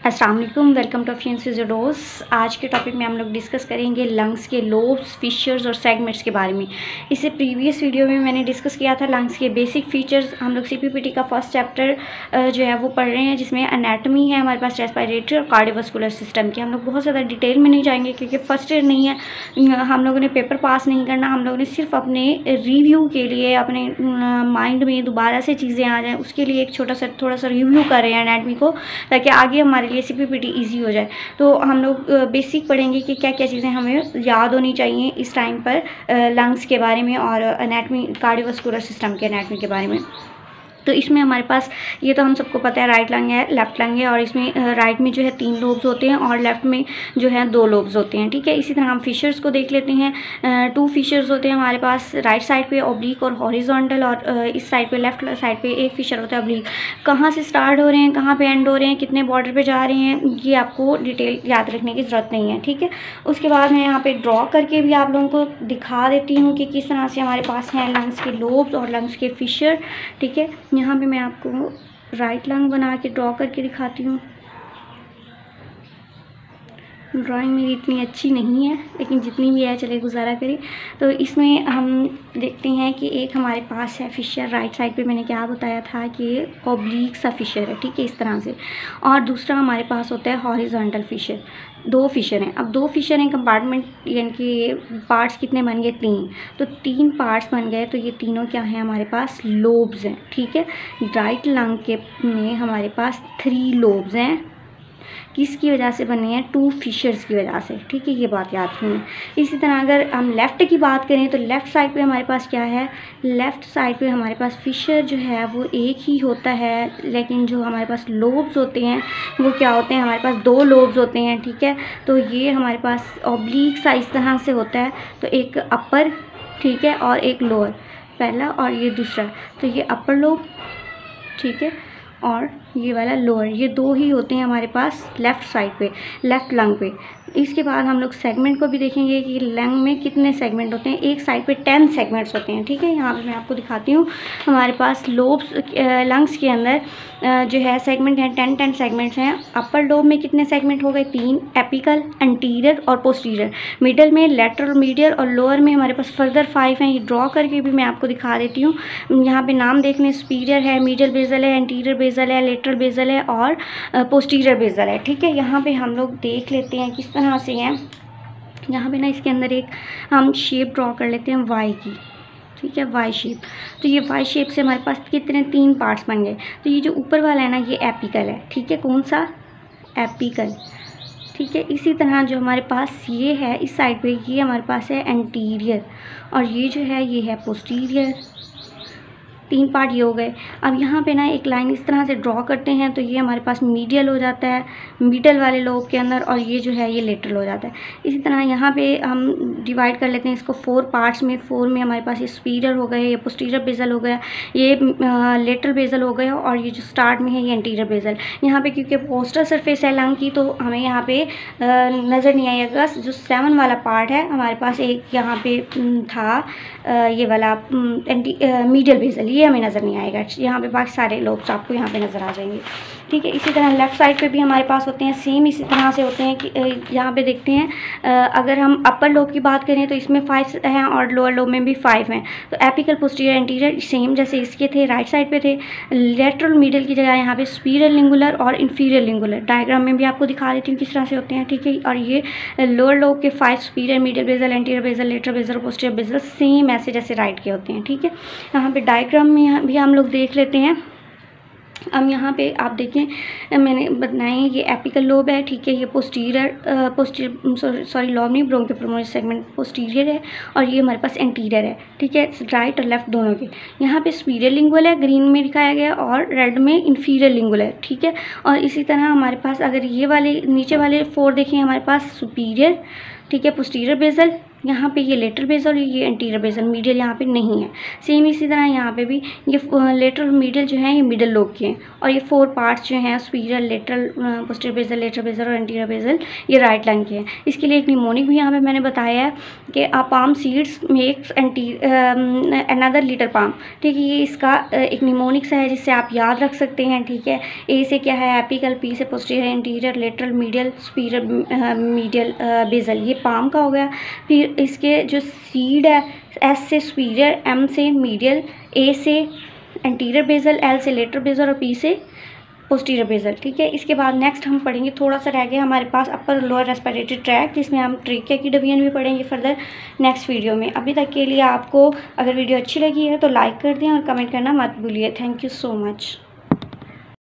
अस्सलाम वालेकुम, welcome to अफियंस फिजियोडोज। आज के टॉपिक में हम लोग डिस्कस करेंगे लंग्स के लोब्स, फिशर्स और सेगमेंट्स के बारे में। इससे प्रीवियस वीडियो में मैंने डिस्कस किया था लंग्स के बेसिक फीचर्स। हम लोग सीपीपीटी का फर्स्ट चैप्टर जो है वो पढ़ रहे हैं, जिसमें एनाटॉमी है हमारे पास, रेस्पिरेटरी और कार्डियोवास्कुलर सिस्टम की। हम लोग बहुत ज़्यादा डिटेल में नहीं जाएंगे क्योंकि फर्स्ट ईयर नहीं है, हम लोगों ने पेपर पास नहीं करना। हम लोगों ने सिर्फ अपने रिव्यू के लिए, अपने माइंड में दोबारा से चीज़ें आ जाएँ उसके लिए एक थोड़ा सा रिव्यू कर रहे हैं एनाटॉमी को, ताकि आगे हमारे लिए सीपीपीटी इजी हो जाए। तो हम लोग बेसिक पढ़ेंगे कि क्या क्या चीज़ें हमें याद होनी चाहिए इस टाइम पर लंग्स के बारे में और एनाटॉमी, कार्डियोवास्कुलर सिस्टम के एनाटॉमी के बारे में। तो इसमें हमारे पास ये तो हम सबको पता है, राइट लंग है, लेफ्ट लंग है, और इसमें राइट में जो है 3 लोब्स होते हैं और लेफ्ट में जो है 2 लोब्स होते हैं। ठीक है, इसी तरह हम फिशर्स को देख लेते हैं। 2 फिशर्स होते हैं हमारे पास, राइट साइड पे ऑब्लिक और हॉरिजॉन्टल, और इस साइड पे लेफ्ट साइड पे एक फिशर होता है ऑब्लिक। कहाँ से स्टार्ट हो रहे हैं, कहाँ पे एंड हो रहे हैं, कितने बॉर्डर पे जा रहे हैं, ये आपको डिटेल याद रखने की ज़रूरत नहीं है। ठीक है, उसके बाद मैं यहाँ पे ड्रॉ करके भी आप लोगों को दिखा देती हूँ कि किस तरह से हमारे पास हैं लंग्स के लोब्स और लंग्स के फिशर। ठीक है, यहाँ पे मैं आपको राइट लंग बना के ड्रॉ करके दिखाती हूँ। ड्राइंग मेरी इतनी अच्छी नहीं है, लेकिन जितनी भी है चले गुजारा करें। तो इसमें हम देखते हैं कि एक हमारे पास है फिशर, राइट साइड पे मैंने क्या बताया था कि ऑब्लिक सा फिशर है। ठीक है, इस तरह से। और दूसरा हमारे पास होता है हॉरिजॉन्टल फिशर। 2 फिशर हैं। अब 2 फिशर हैं, कंपार्टमेंट यानी कि पार्ट्स कितने बन गए, 3। तो 3 पार्ट्स बन गए, तो ये तीनों क्या हैं हमारे पास, लोब्स हैं। ठीक है, राइट लंग के में हमारे पास 3 लोब्स हैं। किसकी वजह से बने हैं, 2 फिशर्स की वजह से। ठीक है, ये बात याद रखनी। इसी तरह अगर हम लेफ़्ट की बात करें तो लेफ़्ट साइड पे हमारे पास क्या है, लेफ़्ट साइड पे हमारे पास फिशर जो है वो एक ही होता है, लेकिन जो हमारे पास लोब्स होते हैं वो क्या होते हैं, हमारे पास 2 लोब्स होते हैं। ठीक है, तो ये हमारे पास ऑब्लिक सा इस तरह से होता है। तो एक अपर, ठीक है, और एक लोअर, पहला और ये दूसरा। तो ये अपर लोब, ठीक है, और ये वाला लोअर, ये 2 ही होते हैं हमारे पास लेफ़्ट साइड पे, लेफ़्ट लंग पे। इसके बाद हम लोग सेगमेंट को भी देखेंगे कि लंग में कितने सेगमेंट होते हैं। एक साइड पे 10 सेगमेंट्स होते हैं। ठीक है, यहाँ पे मैं आपको दिखाती हूँ। हमारे पास लोब्स, लंग्स के अंदर जो है सेगमेंट हैं, 10 सेगमेंट्स हैं। अपर लोब में कितने सेगमेंट हो गए, 3, एपिकल, एंटीरियर और पोस्टीरियर। मिडल में लेटरल, मीडियल और लोअर में हमारे पास फर्दर 5 हैं। ये ड्रॉ करके भी मैं आपको दिखा देती हूँ। यहाँ पे नाम देख लें, सुपीरियर है, मीडियल बेसल है, एंटीरियर बेसल है, लेटरल बेसल है और पोस्टीरियर बेसल है। ठीक है, यहाँ पे हम लोग देख लेते हैं किस तरह से हैं। यहाँ पे ना इसके अंदर एक हम शेप ड्रॉ कर लेते हैं वाई की। ठीक है, वाई शेप। तो ये वाई शेप से हमारे पास कितने 3 पार्ट्स बन गए। तो ये जो ऊपर वाला है ना, ये एपिकल है। ठीक है, कौन सा, एपिकल। ठीक है, इसी तरह जो हमारे पास ये है इस साइड पे, ये हमारे पास है एंटीरियर, और ये जो है ये है पोस्टीरियर। 3 पार्ट ये हो गए। अब यहाँ पे ना एक लाइन इस तरह से ड्रॉ करते हैं, तो ये हमारे पास मीडियल हो जाता है मिडल वाले लोब के अंदर, और ये जो है ये लेटरल हो जाता है। इसी तरह यहाँ पे हम डिवाइड कर लेते हैं इसको 4 पार्ट्स में। 4 में हमारे पास ये सुपीरियर हो गए, ये पोस्टीरियर बेसल हो गया, ये लेटरल बेसल हो गया, और ये जो स्टार्ट में है ये एंटीरियर बेसल। यहाँ पे क्योंकि पोस्टर सरफेस है लंग की, तो हमें यहाँ पे नज़र नहीं आएगा। जो 7 वाला पार्ट है हमारे पास, एक यहाँ पे था ये वाला मीडियल बेसल, ये हमें नज़र नहीं आएगा। यहाँ पे बाकी सारे लोब्स आपको यहाँ पे नज़र आ जाएंगे। ठीक है, इसी तरह लेफ़्ट साइड पे भी हमारे पास होते हैं, सेम इसी तरह से होते हैं कि यहाँ पे देखते हैं अगर हम अपर लोब की बात करें तो इसमें 5 हैं और लोअर लोब में भी 5 हैं। तो एपिकल, पोस्टीरियर, एंटीरियर सेम जैसे इसके थे, राइट साइड पे थे। लेटरल मीडियल की जगह यहाँ पे सुपीरियर लिंगुलर और इंफीरियर लिंगुलर, डायग्राम में भी आपको दिखा देती हूँ किस तरह से होते हैं। ठीक है, और ये लोअर लोब के 5 superior, medial basal, anterior basal, lateral basal, posterior basal same ऐसे जैसे राइट के होते हैं। ठीक है, यहाँ पे डायग्राम में भी हम लोग देख लेते हैं। अब यहाँ पे आप देखें, मैंने बताया ये एपिकल लोब है। ठीक है, ये पोस्टीरियर लोब नहीं, ब्रोंकियोप्रोमोनस सेगमेंट पोस्टीरियर है, और ये हमारे पास एंटीरियर है। ठीक है, राइट और लेफ्ट दोनों के। यहाँ पे सुपीरियर लिंगुअल है, ग्रीन में दिखाया गया, और रेड में इंफीरियर लिंगुअल है। ठीक है, और इसी तरह हमारे पास अगर ये वाले नीचे वाले 4 देखें, हमारे पास सुपीरियर, ठीक है, पोस्टीरियर बेसल, यहाँ पे ये लेटरल बेसल और ये एंटीरियर बेसल, मीडियल यहाँ पे नहीं है। सेम इसी तरह यहाँ पे भी ये लेटरल मीडियल जो है ये मिडल लोब के हैं, और ये 4 पार्ट्स जो हैं superior, lateral, posterior basal, lateral basal और एंटीरियर बेसल ये राइट लंग के हैं। इसके लिए एक निमोनिक भी यहाँ पे मैंने बताया है कि palm seeds makes another little palm, ठीक है। ये इसका एक निमोनिक सा है जिससे आप याद रख सकते हैं, ठीक है। ए से क्या है एपिकल, पी से posterior, anterior, lateral, medial, superior, medial basal, ये पाम का हो गया। फिर इसके जो सीड है, एस से सुपीरियर, एम से मीडियल, ए से एंटीरियर बेसल, एल से लेटरल बेसल और पी से पोस्टीरियर बेसल, ठीक है। इसके बाद नेक्स्ट हम पढ़ेंगे, थोड़ा सा रह गया हमारे पास अपर और लोअर रेस्पिरेटरी ट्रैक्ट, जिसमें हम ट्रेकिया की डिवीजन भी पढ़ेंगे फर्दर नेक्स्ट वीडियो में। अभी तक के लिए आपको अगर वीडियो अच्छी लगी है तो लाइक कर दें और कमेंट करना मत भूलिए। Thank you so much.